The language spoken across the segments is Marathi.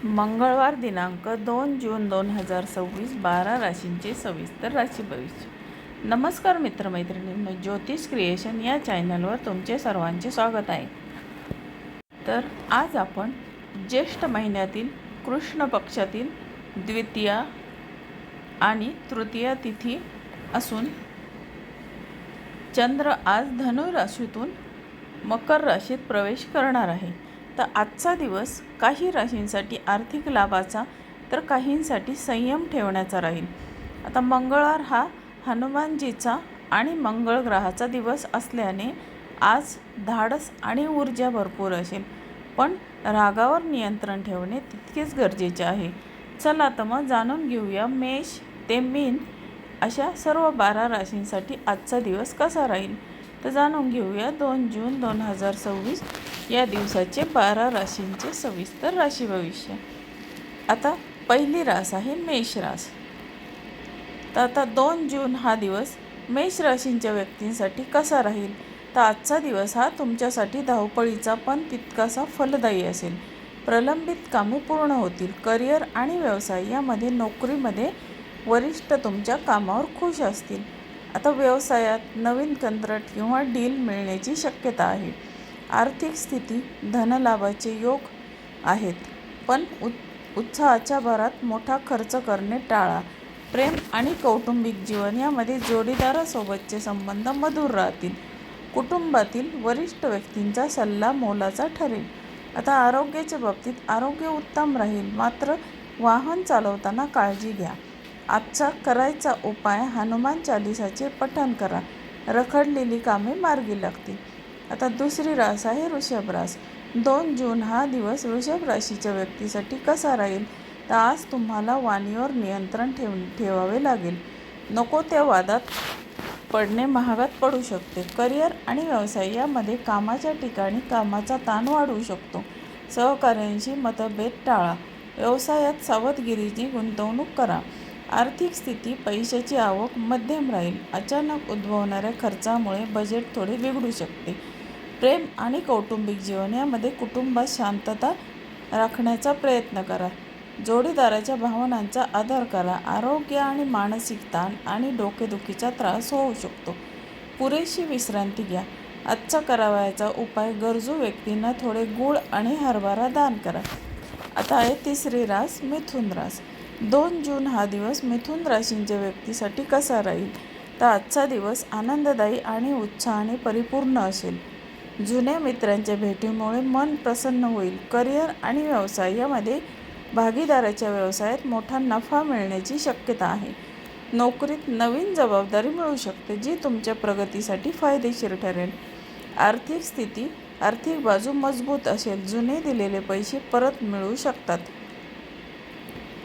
मंगळवार दिनांक 2 जून 2026 12 राशींचे सविस्तर राशी भविष्य. नमस्कार मित्रमैत्रिणींनो, ज्योतिष क्रिएशन या चॅनलवर तुमचे सर्वांचे स्वागत आहे. तर आज आपण ज्येष्ठ महिन्यातील कृष्ण पक्षातील द्वितीया आणि तृतीया तिथी असून चंद्र आज धनु राशीतून मकर राशीत प्रवेश करणार आहे. तर आजचा दिवस काही राशींसाठी आर्थिक लाभाचा तर काहींसाठी संयम ठेवण्याचा राहील. आता मंगळवार हा हनुमानजीचा आणि मंगळ ग्रहाचा दिवस असल्याने आज धाडस आणि ऊर्जा भरपूर असेल, पण रागावर नियंत्रण ठेवणे तितकेच गरजेचे आहे. चला तर मग जाणून घेऊया मेष ते मीन अशा सर्व 12 राशींसाठी आजचा दिवस कसा राहील. तर जाणून घेऊया 2 जून 2026 या दिवसाचे 12 राशींचे सविस्तर राशी भविष्य. आता पहिली रास आहे मेष रास. तर आता 2 जून हा दिवस मेष राशींच्या व्यक्तींसाठी कसा राहील. तर आजचा दिवस हा तुमच्यासाठी धावपळीचा पण तितकासा फलदायी असेल. प्रलंबित कामे पूर्ण होतील. करिअर आणि व्यवसाय यामध्ये नोकरीमध्ये वरिष्ठ तुमच्या कामावर खुश असतील. आता व्यवसायात नवीन कंत्राट किंवा डील मिळण्याची शक्यता आहे. आर्थिक स्थिती धनलाभाचे योग आहेत, पण उत्साहाच्या भरात मोठा खर्च करणे टाळा. प्रेम आणि कौटुंबिक जीवन यामध्ये जोडीदारासोबतचे संबंध मधुर राहतील. कुटुंबातील वरिष्ठ व्यक्तींचा सल्ला मोलाचा ठरेल. आता आरोग्याच्या बाबतीत आरोग्य उत्तम राहील, मात्र वाहन चालवताना काळजी घ्या. आजचा करायचा उपाय हनुमान चालिसाचे पठण करा. रखडलेली कामे मार्गी लागतील. आता दुसरी रास आहे वृषभ रास. 2 जून हा दिवस वृषभ राशीच्या व्यक्तीसाठी कसा राहील. तर आज तुम्हाला वाणीवर नियंत्रण ठेवावे लागेल. नको त्या वादात पडणे महागात पडू शकते. करिअर आणि व्यवसाय यामध्ये कामाच्या ठिकाणी कामाचा ताण वाढू शकतो. सहकाऱ्यांशी मतभेद टाळा. व्यवसायात सावधगिरीची गुंतवणूक करा. आर्थिक स्थिती पैशाची आवक मध्यम राहील. अचानक उद्भवणाऱ्या खर्चामुळे बजेट थोडे बिघडू शकते. प्रेम आणि कौटुंबिक जीवन यामध्ये कुटुंबात शांतता राखण्याचा प्रयत्न करा. जोडीदाराच्या भावनांचा आदर करा. आरोग्य आणि मानसिक ताण आणि डोकेदुखीचा त्रास होऊ शकतो. पुरेशी विश्रांती घ्या. आजचा करावयाचा उपाय गरजू व्यक्तींना थोडे गूळ आणि हरभरा दान करा. आता आहे तिसरी रास मिथुन रास. 2 जून हा दिवस मिथुन राशींच्या व्यक्तीसाठी कसा राहील. तर आजचा दिवस आनंददायी आणि उत्साहाने परिपूर्ण असेल. जुन्या मित्रांच्या भेटीमुळे मन प्रसन्न होईल. करिअर आणि व्यवसाय यामध्ये भागीदाराच्या व्यवसायात मोठा नफा मिळण्याची शक्यता आहे. नोकरीत नवीन जबाबदारी मिळू शकते, जी तुमच्या प्रगतीसाठी फायदेशीर ठरेल. आर्थिक बाजू मजबूत असेल. जुने दिलेले पैसे परत मिळू शकतात.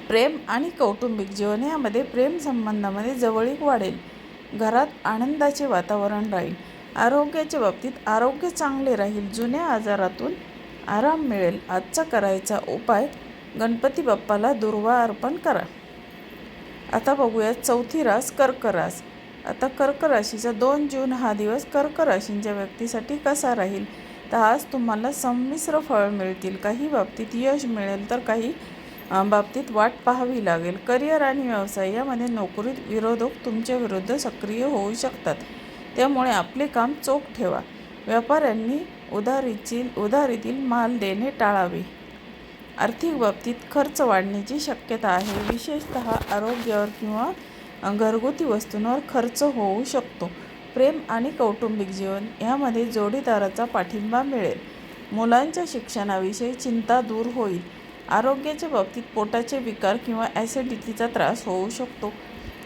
प्रेम आणि कौटुंबिक जीवन यामध्ये प्रेम संबंधामध्ये जवळीक वाढेल. घरात आनंदाचे वातावरण राहील. आरोग्याच्या बाबतीत आरोग्य चांगले राहील. जुन्या आजारातून आराम मिळेल. आजचा करायचा उपाय गणपती बाप्पाला दुर्वा अर्पण करा. आता बघूया चौथी रास कर्क रास. आता कर्क राशीचा 2 जून हा दिवस कर्क राशींच्या व्यक्तीसाठी कसा राहील. तर आज तुम्हाला संमिश्र फळ मिळतील. काही बाबतीत यश मिळेल तर काही बाबतीत वाट पाहावी लागेल. करिअर आणि व्यवसाय यामध्ये नोकरीत विरोधक तुमच्या विरुद्ध सक्रिय होऊ शकतात, त्यामुळे आपले काम चोख ठेवा. व्यापाऱ्यांनी उधारीतील माल देणे टाळावे. आर्थिक बाबतीत खर्च वाढण्याची शक्यता आहे. विशेषतः आरोग्यावर किंवा घरगुती वस्तूंवर खर्च होऊ शकतो. प्रेम आणि कौटुंबिक जीवन यामध्ये जोडीदाराचा पाठिंबा मिळेल. मुलांच्या शिक्षणाविषयी चिंता दूर होईल. आरोग्याच्या बाबतीत पोटाचे विकार किंवा ॲसिडिटीचा त्रास होऊ शकतो.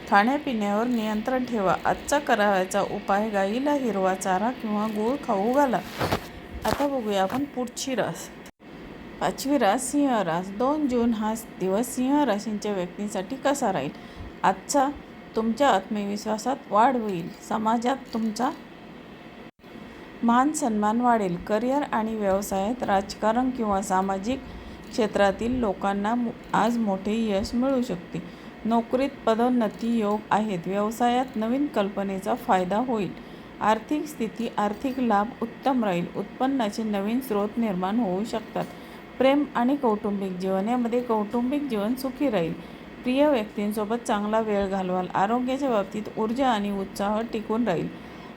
खाण्यापिण्यावर नियंत्रण ठेवा. आजचा करावयाचा उपाय गाईला हिरवा चारा किंवा गूळ खाऊ घाला. आता बघूया आपण पुढची रास. 5वी रास सिंह रास. 2 जून हा दिवस सिंह राशींच्या व्यक्तींसाठी कसा राहील. आजचा तुमच्या आत्मविश्वासात वाढ होईल. समाजात तुमचा मान सन्मान वाढेल. करिअर आणि व्यवसायात राजकारण किंवा सामाजिक क्षेत्रातील लोकांना आज मोठे यश मिळू शकते. नोकरीत पदोन्नती योग आहेत. व्यवसायात नवीन कल्पनेचा फायदा होईल. आर्थिक लाभ उत्तम राहील. उत्पन्नाचे नवीन स्रोत निर्माण होऊ शकतात. प्रेम आणि कौटुंबिक जीवन यामध्ये कौटुंबिक जीवन सुखी राहील. प्रिय व्यक्तींसोबत चांगला वेळ घालवाल. आरोग्याच्या बाबतीत ऊर्जा आणि उत्साह टिकून राहील.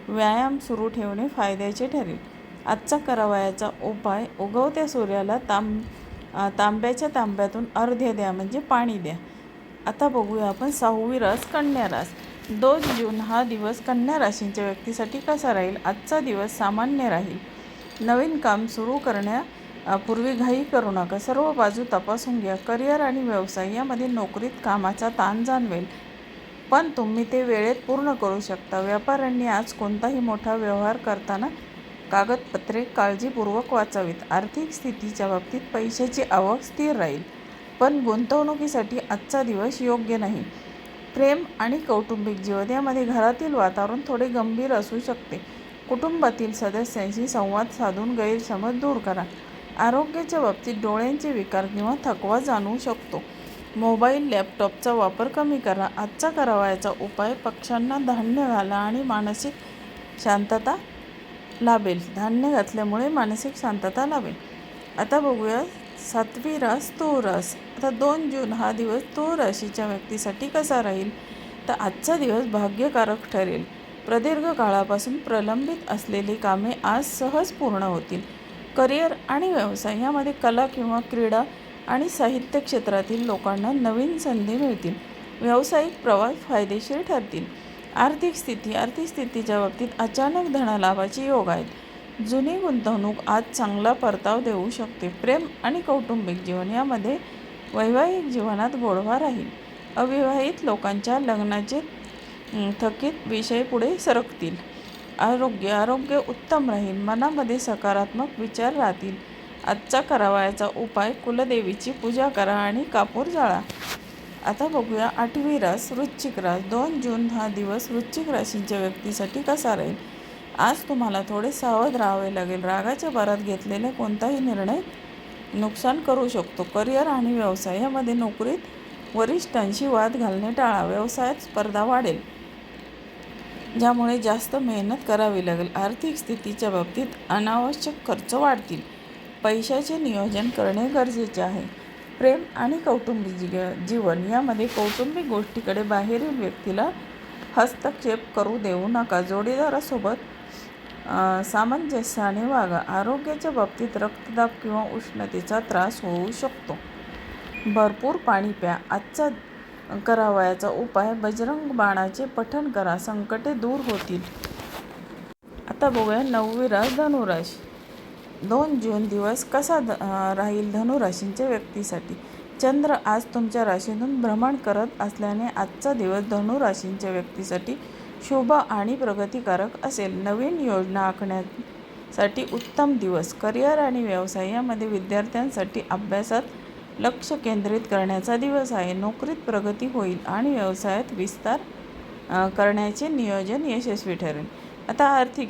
व्यायाम सुरू ठेवणे फायद्याचे ठरेल. आजचा करावयाचा उपाय उगवत्या सूर्याला तांब्याच्या तांब्यातून अर्घ्य द्या म्हणजे पाणी द्या. आता बघूया आपण 6वी रास कन्या रास. 2 जून हा दिवस कन्या राशींच्या व्यक्तीसाठी कसा राहील? आजचा दिवस सामान्य राहील. नवीन काम सुरू करण्यापूर्वी घाई करू नका. सर्व बाजू तपासून घ्या. करिअर आणि व्यवसाय यामध्ये नोकरीत कामाचा ताण जाणवेल, पण तुम्ही ते वेळेत पूर्ण करू शकता. व्यापाऱ्यांनी आज कोणताही मोठा व्यवहार करताना कागदपत्रे काळजीपूर्वक वाचावीत. आर्थिक स्थितीच्या बाबतीत पैशाची आवक स्थिर राहील, पण गुंतवणुकीसाठी आजचा दिवस योग्य नाही. प्रेम आणि कौटुंबिक जीवन यामध्ये घरातील वातावरण थोडे गंभीर असू शकते. कुटुंबातील सदस्यांशी संवाद साधून गैरसमज दूर करा. आरोग्याच्या बाबतीत डोळ्यांचे विकार किंवा थकवा जाणवू शकतो. मोबाईल लॅपटॉपचा वापर कमी करा. आजचा करावयाचा उपाय पक्ष्यांना धान्य घाला आणि मानसिक शांतता लाभेल. धान्य घातल्यामुळे मानसिक शांतता लाभेल. आता बघूया 7वी रास तुळ रास. आता 2 जून हा दिवस तुळ राशीच्या व्यक्तीसाठी कसा राहील? तर आजचा दिवस भाग्यकारक ठरेल. प्रदीर्घ काळापासून प्रलंबित असलेली कामे आज सहज पूर्ण होतील. करिअर आणि व्यवसाय यामध्ये कला किंवा क्रीडा आणि साहित्य क्षेत्रातील लोकांना नवीन संधी मिळतील. व्यावसायिक प्रवास फायदेशीर ठरतील. आर्थिक स्थितीच्या बाबतीत अचानक धनलाभाचे योग आहेत. जुनी गुंतवणूक आज चांगला परताव देऊ शकते. प्रेम आणि कौटुंबिक जीवन यामध्ये वैवाहिक जीवनात गोडवा राहील. अविवाहित लोकांच्या लग्नाचे थकीत विषय पुढे सरकतील. आरोग्य उत्तम राहील. मनामध्ये सकारात्मक विचार राहतील. आजचा करावयाचा उपाय कुलदेवीची पूजा करा आणि कापूर जाळा. आता बघूया 8वी रास वृश्चिक रास. 2 जून हा दिवस वृश्चिक राशीच्या व्यक्तीसाठी कसा राहील? आज तुम्हाला थोडे सावध राहावे लागेल. रागाच्या भरात घेतलेला कोणताही निर्णय नुकसान करू शकतो. करिअर आणि व्यवसाय यामध्ये नोकरीत वरिष्ठांशी वाद घालणे टाळा. व्यवसायात स्पर्धा वाढेल, ज्यामुळे जास्त मेहनत करावी लागेल. आर्थिक स्थितीच्या बाबतीत अनावश्यक खर्च वाढतील. पैशाचे नियोजन करणे गरजेचे आहे. प्रेम आणि कौटुंबिक जीवन यामध्ये कौटुंबिक गोष्टीकडे बाहेरील व्यक्तीला हस्तक्षेप करू देऊ नका. जोडीदारासोबत सामंजस्याने वागा. आरोग्याच्या बाबतीत रक्तदाब किंवा उष्णतेचा त्रास होऊ शकतो. भरपूर पाणी प्या. आजचा करावयाचा उपाय बजरंग बाणाचे पठण करा. संकटे दूर होतील. आता बघूया 9वी रास धनुराशी. 2 जून दिवस कसा राहील धनुराशींच्या व्यक्तीसाठी? चंद्र आज तुमच्या राशीतून भ्रमण करत असल्याने आजचा दिवस धनुराशींच्या व्यक्तीसाठी शुभ आणि प्रगतिकारक असेल. नवीन योजना आखण्यासाठी उत्तम दिवस. करिअर आणि व्यवसाय यामध्ये विद्यार्थ्यांसाठी अभ्यासात लक्ष केंद्रित करण्याचा दिवस आहे. नोकरीत प्रगती होईल आणि व्यवसायात विस्तार करण्याचे नियोजन यशस्वी ठरेल. आता आर्थिक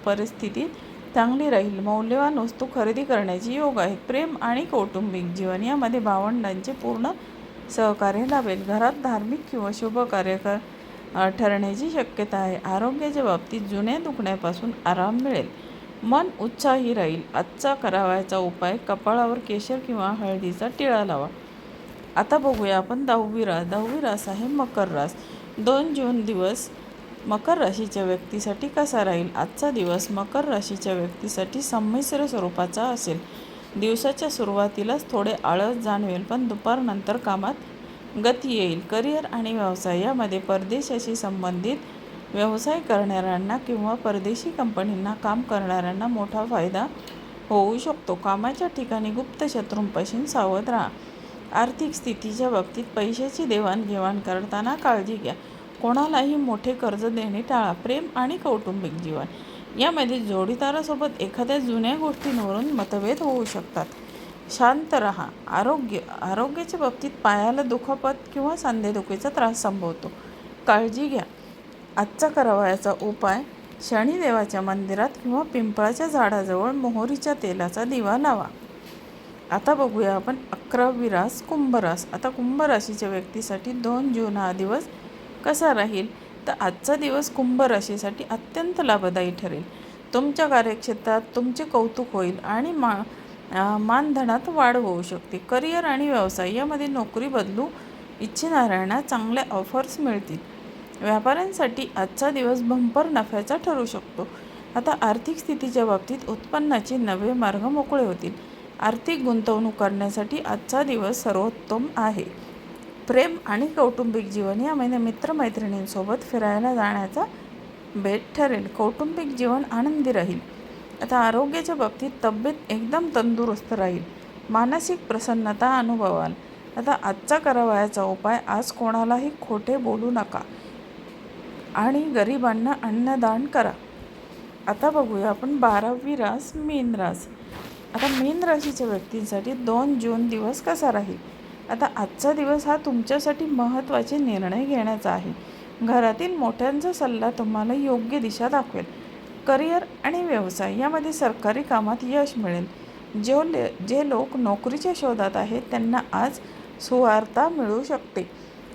परिस्थिती चांगली राहील. मौल्यवान वस्तू खरेदी करण्याचे योग आहेत. प्रेम आणि कौटुंबिक जीवन यामध्ये भावंडांचे पूर्ण सहकार्य लाभेल. घरात धार्मिक किंवा शुभ कार्य ठरण्याची शक्यता आहे. आरोग्याच्या बाबतीत जुन्या दुखण्यापासून आराम मिळेल. मन उत्साही राहील. आजचा करावयाचा उपाय कपाळावर केशर किंवा हळदीचा टिळा लावा. आता बघूया आपण 10वी रास. 10वी रास आहे मकर रास. 2 जून दिवस मकर राशीच्या व्यक्तीसाठी कसा राहील? आजचा दिवस मकर राशीच्या व्यक्तीसाठी संमिश्र स्वरूपाचा असेल. दिवसाच्या सुरुवातीलाच थोडे आळस जाणवेल, पण दुपारनंतर कामात गती येईल. करिअर आणि व्यवसाय यामध्ये परदेशाशी संबंधित व्यवसाय करणाऱ्यांना किंवा परदेशी कंपनींना काम करणाऱ्यांना मोठा फायदा होऊ शकतो. कामाच्या ठिकाणी गुप्त शत्रूंपासून सावध राहा. आर्थिक स्थितीच्या बाबतीत पैशाची देवाणघेवाण करताना काळजी घ्या. कोणालाही मोठे कर्ज देणे टाळा. प्रेम आणि कौटुंबिक जीवन यामध्ये जोडीदारासोबत एखाद्या जुन्या गोष्टींवरून मतभेद होऊ शकतात. शांत रहा. आरोग्याच्या बाबतीत पायाला दुखापत किंवा सांधेदुखीचा त्रास संभवतो. काळजी घ्या. आजचा करावयाचा उपाय शनिदेवाच्या मंदिरात किंवा पिंपळाच्या झाडाजवळ मोहरीच्या तेलाचा दिवा लावा. आता बघूया आपण 11वी रास कुंभ रास. आता कुंभ राशीच्या व्यक्तीसाठी 2 जून हा दिवस कसा राहील? तर आजचा दिवस कुंभ राशीसाठी अत्यंत लाभदायी ठरेल. तुमच्या कार्यक्षेत्रात तुमचे कौतुक होईल आणि मानधनात वाढ होऊ शकते. करिअर आणि व्यवसाय यामध्ये नोकरी बदलू इच्छिणाऱ्यांना चांगल्या ऑफर्स मिळतील. व्यापाऱ्यांसाठी आजचा दिवस बंपर नफ्याचा ठरू शकतो. आता आर्थिक स्थितीच्या बाबतीत उत्पन्नाचे नवे मार्ग मोकळे होतील. आर्थिक गुंतवणूक करण्यासाठी आजचा दिवस सर्वोत्तम आहे. प्रेम आणि कौटुंबिक जीवन यामध्ये मित्रमैत्रिणींसोबत फिरायला जाण्याचा बेत ठरेल. कौटुंबिक जीवन आनंदी राहील. आता आरोग्याच्या बाबतीत तब्येत एकदम तंदुरुस्त राहील. मानसिक प्रसन्नता अनुभवाल. आता आजचा करावयाचा उपाय, आज कोणालाही खोटे बोलू नका आणि गरिबांना अन्नदान करा. आता बघूया आपण 12वी रास मीन रास. आता मीन राशीच्या व्यक्तींसाठी 2 जून दिवस कसा राहील. आता आजचा दिवस हा तुमच्यासाठी महत्त्वाचे निर्णय घेण्याचा आहे. घरातील मोठ्यांचा सल्ला तुम्हाला योग्य दिशा दाखवेल. करिअर आणि व्यवसाय यामध्ये सरकारी कामात यश मिळेल. जे लोक नोकरीच्या शोधात आहेत त्यांना आज सुवार्ता मिळू शकते.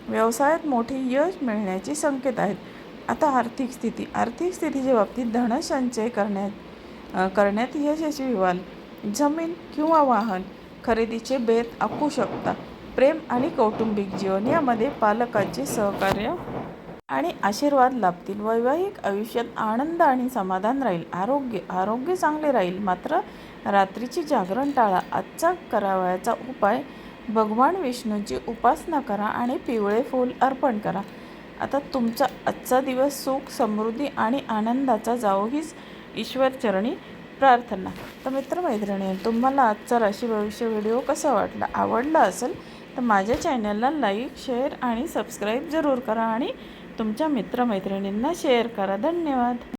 व्यवसायात मोठे यश मिळण्याचे संकेत आहेत. आता आर्थिक स्थितीच्या बाबतीत धनसंचय करण्यात यशस्वी व्हाल. जमीन किंवा वाहन खरेदीचे बेत आखू शकता. प्रेम आणि कौटुंबिक जीवन यामध्ये पालकांचे सहकार्य आणि आशीर्वाद लाभतील. वैवाहिक आयुष्यात आनंद आणि समाधान राहील. आरोग्य चांगले राहील, मात्र रात्रीची जागरण टाळा. आजचा करावयाचा उपाय, भगवान विष्णूची उपासना करा आणि पिवळे फूल अर्पण करा. आता तुमचा आजचा दिवस सुख, समृद्धी आणि आनंदाचा जावो हीच ईश्वरचरणी प्रार्थना. तर मित्रमैत्रिणी, तुम्हाला आजचा राशी भविष्य व्हिडिओ कसा वाटला? आवडला असेल तर माझ्या चॅनलला लाईक, शेअर आणि सबस्क्राईब जरूर करा आणि तुमच्या मित्रमैत्रिणींना शेअर करा. धन्यवाद.